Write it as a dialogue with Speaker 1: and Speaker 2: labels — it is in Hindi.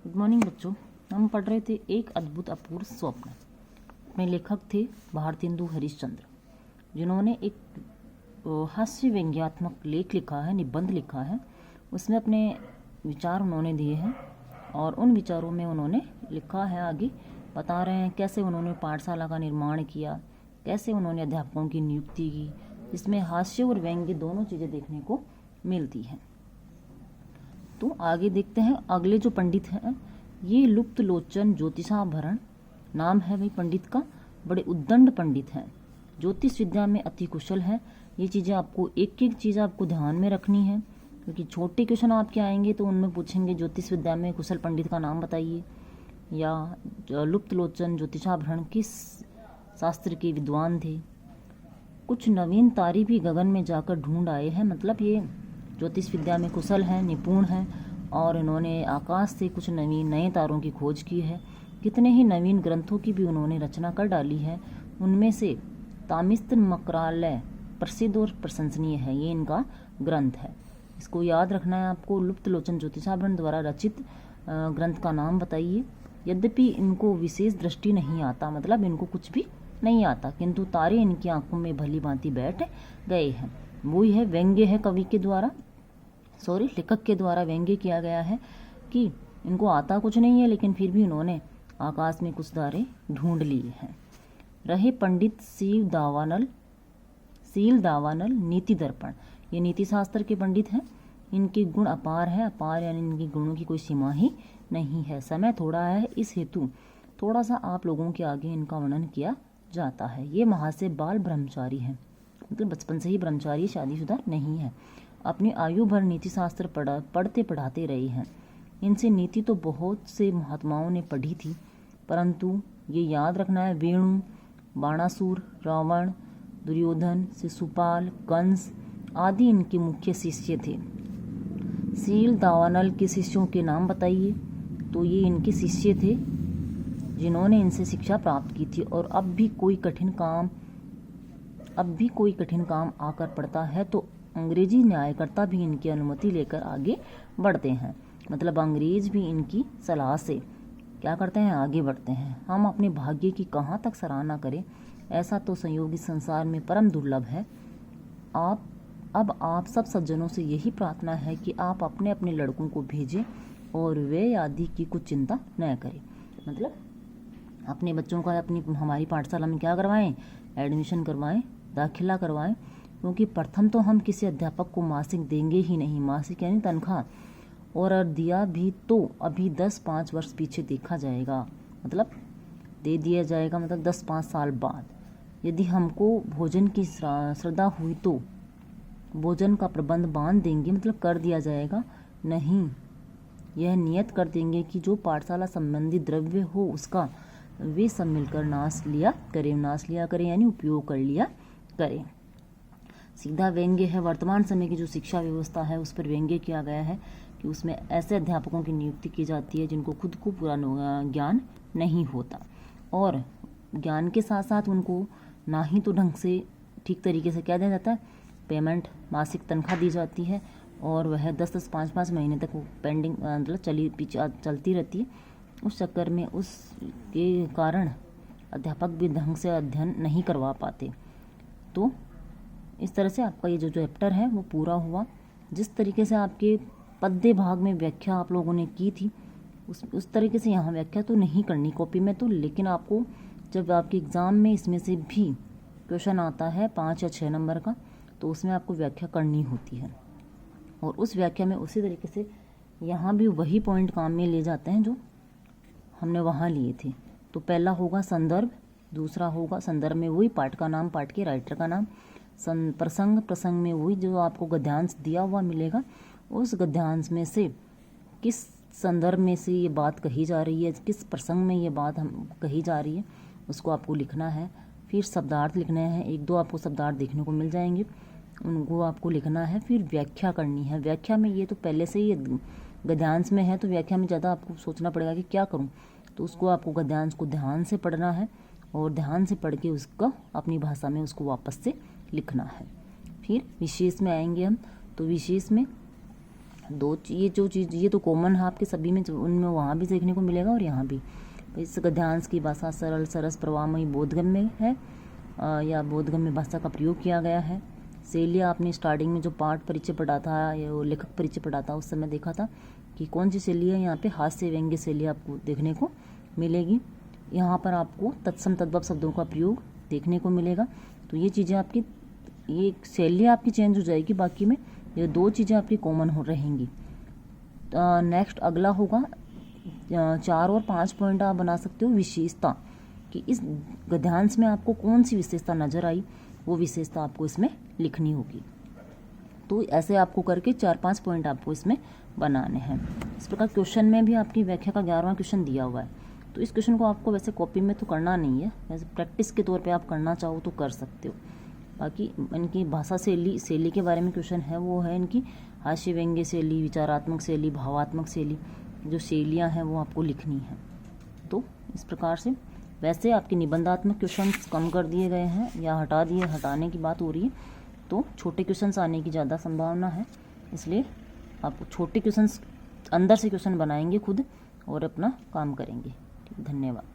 Speaker 1: गुड मॉर्निंग बच्चों। हम पढ़ रहे थे एक अद्भुत अपूर्व स्वप्न। अपने लेखक थे भारतेंदु हरिश्चंद्र, जिन्होंने एक हास्य व्यंग्यात्मक लेख लिखा है, निबंध लिखा है। उसमें अपने विचार उन्होंने दिए हैं और उन विचारों में उन्होंने लिखा है, आगे बता रहे हैं कैसे उन्होंने पाठशाला का निर्माण किया, कैसे उन्होंने अध्यापकों की नियुक्ति की, जिसमें हास्य और व्यंग्य दोनों चीज़ें देखने को मिलती हैं। तो आगे देखते हैं। अगले जो पंडित हैं ये लुप्त लोचन ज्योतिषाभरण नाम है भाई पंडित का। बड़े उद्दंड पंडित हैं, ज्योतिष विद्या में अति कुशल है। ये चीज़ें आपको एक एक चीज़ आपको ध्यान में रखनी है, क्योंकि छोटे क्वेश्चन आपके आएंगे तो उनमें पूछेंगे ज्योतिष विद्या में कुशल पंडित का नाम बताइए, या लुप्त लोचन ज्योतिषाभरण किस शास्त्र के विद्वान थे। कुछ नवीन तारे भी गगन में जाकर ढूंढ आए हैं, मतलब ये ज्योतिष विद्या में कुशल हैं, निपुण हैं और इन्होंने आकाश से कुछ नए तारों की खोज की है। कितने ही नवीन ग्रंथों की भी उन्होंने रचना कर डाली है। उनमें से तामिस्त्र मकरालय प्रसिद्ध और प्रशंसनीय है, ये इनका ग्रंथ है। इसको याद रखना है आपको। लुप्त लोचन ज्योतिषाभरण द्वारा रचित ग्रंथ का नाम बताइए। यद्यपि इनको विशेष दृष्टि नहीं आता, मतलब इनको कुछ भी नहीं आता, किंतु तारे इनकी आंखों में भली भांति बैठ गए हैं। वही है व्यंग्य है, कवि के द्वारा लेखक के द्वारा व्यंग्य किया गया है कि इनको आता कुछ नहीं है, लेकिन फिर भी उन्होंने आकाश में कुछ तारे ढूंढ लिए हैं। रहे पंडित सील दावानल नीति दर्पण, ये नीति शास्त्र के पंडित हैं। इनके गुण अपार है, अपार यानी इनके गुणों की कोई सीमा ही नहीं है। समय थोड़ा है, इस हेतु थोड़ा सा आप लोगों के आगे इनका वर्णन किया जाता है। ये महाशय बाल ब्रह्मचारी हैं, मतलब बचपन से ही ब्रह्मचारी, शादीशुदा नहीं है। अपनी आयु भर नीति शास्त्र पढ़ते पढ़ाते रहे हैं। इनसे नीति तो बहुत से महात्माओं ने पढ़ी थी, परंतु ये याद रखना है वेणु, बाणासुर, रावण, दुर्योधन, शिशुपाल, कंस आदि इनके मुख्य शिष्य थे। सील दावानल के शिष्यों के नाम बताइए। तो ये इनके शिष्य थे जिन्होंने इनसे शिक्षा प्राप्त की थी। और अब भी कोई कठिन काम आकर पड़ता है तो अंग्रेजी न्यायकर्ता भी इनकी अनुमति लेकर आगे बढ़ते हैं, मतलब अंग्रेज भी इनकी सलाह से क्या करते हैं, आगे बढ़ते हैं। हम अपने भाग्य की कहाँ तक सराहना करें, ऐसा तो संयोग इस संसार में परम दुर्लभ है। आप सब सज्जनों से यही प्रार्थना है कि आप अपने अपने लड़कों को भेजें और वे आदि की कुछ चिंता न करें, मतलब अपने बच्चों का हमारी पाठशाला में क्या करवाएं, एडमिशन करवाएं, दाखिला करवाएं, क्योंकि प्रथम तो हम किसी अध्यापक को मासिक देंगे ही नहीं, मासिक यानी तनख्वाह, और दिया भी तो अभी 10-5 वर्ष पीछे देखा जाएगा, मतलब दे दिया जाएगा, मतलब 10-5 साल बाद। यदि हमको भोजन की श्रद्धा हुई तो भोजन का प्रबंध बांध देंगे, मतलब कर दिया जाएगा। नहीं, यह नियत कर देंगे कि जो पाठशाला संबंधी द्रव्य हो उसका वे सब मिलकर नाश लिया करें यानी उपयोग कर लिया करें। सीधा व्यंग्य है। वर्तमान समय की जो शिक्षा व्यवस्था है उस पर व्यंग्य किया गया है कि उसमें ऐसे अध्यापकों की नियुक्ति की जाती है जिनको खुद को पूरा ज्ञान नहीं होता, और ज्ञान के साथ साथ उनको ना ही तो ढंग से ठीक तरीके से क्या दिया जाता है, पेमेंट, मासिक तनख्वाह दी जाती है, और वह 10-10, 5-5 महीने तक वो पेंडिंग मतलब चलती रहती है। उस चक्कर में उसके कारण अध्यापक भी ढंग से अध्ययन नहीं करवा पाते। तो इस तरह से आपका ये जो चैप्टर है वो पूरा हुआ। जिस तरीके से आपके पद्य भाग में व्याख्या आप लोगों ने की थी उस तरीके से यहाँ व्याख्या तो नहीं करनी कॉपी में तो, लेकिन आपको जब आपके एग्ज़ाम में इसमें से भी क्वेश्चन आता है 5 या 6 नंबर का, तो उसमें आपको व्याख्या करनी होती है, और उस व्याख्या में उसी तरीके से यहाँ भी वही पॉइंट काम में ले जाते हैं जो हमने वहाँ लिए थे। तो पहला होगा संदर्भ, दूसरा होगा संदर्भ में वही पाठ का नाम, पाठ के राइटर का नाम, प्रसंग में वही जो आपको गद्यांश दिया हुआ मिलेगा, उस गद्यांश में से किस संदर्भ में से ये बात कही जा रही है, किस प्रसंग में ये बात हम कही जा रही है, उसको आपको लिखना है। फिर शब्दार्थ लिखने हैं, 1-2 आपको शब्दार्थ देखने को मिल जाएंगे, उनको आपको लिखना है। फिर व्याख्या करनी है। व्याख्या में ये तो पहले से ही गद्यांश में है, तो व्याख्या में ज़्यादा आपको सोचना पड़ेगा कि क्या करूं, तो उसको आपको गद्यांश को ध्यान से पढ़ना है और ध्यान से पढ़ के उसको अपनी भाषा में उसको वापस से लिखना है। फिर विशेष में आएंगे हम, तो विशेष में ये जो चीज़ ये तो कॉमन है आपके सभी में, उनमें वहाँ भी देखने को मिलेगा और यहाँ भी। तो इस गद्यांश की भाषा सरल सरस प्रवाहमयी बोधगम्य है, या बोधगम्य भाषा का प्रयोग किया गया है। शैली आपने स्टार्टिंग में जो पाठ परिचय पढ़ा था या वो लेखक परिचय पढ़ा था उस समय देखा था कि कौन सी शैली है। यहाँ पे हास्य व्यंग्य शैली आपको देखने को मिलेगी। यहाँ पर आपको तत्सम तद्भव शब्दों का प्रयोग देखने को मिलेगा। तो ये चीज़ें आपकी, ये शैली आपकी चेंज हो जाएगी, बाकी में ये 2 चीज़ें आपकी कॉमन हो रहेंगी। नेक्स्ट अगला होगा 4 और 5 पॉइंट आप बना सकते हो विशेषता, कि इस गद्यांश में आपको कौन सी विशेषता नज़र आई, वो विशेषता आपको इसमें लिखनी होगी। तो ऐसे आपको करके 4-5 पॉइंट आपको इसमें बनाने हैं। इस प्रकार क्वेश्चन में भी आपकी व्याख्या का 11वां क्वेश्चन दिया हुआ है। तो इस क्वेश्चन को आपको वैसे कॉपी में तो करना नहीं है, वैसे प्रैक्टिस के तौर पे आप करना चाहो तो कर सकते हो। बाकी इनकी भाषा शैली के बारे में क्वेश्चन है, वो है इनकी हास्य व्यंग्य शैली, विचारात्मक शैली, भावात्मक शैली, जो शैलियाँ हैं वो आपको लिखनी है। तो इस प्रकार से वैसे आपके निबंधात्मक क्वेश्चंस कम कर दिए गए हैं या हटाने की बात हो रही है, तो छोटे क्वेश्चंस आने की ज़्यादा संभावना है, इसलिए आप छोटे क्वेश्चंस अंदर से क्वेश्चन बनाएंगे खुद और अपना काम करेंगे। धन्यवाद।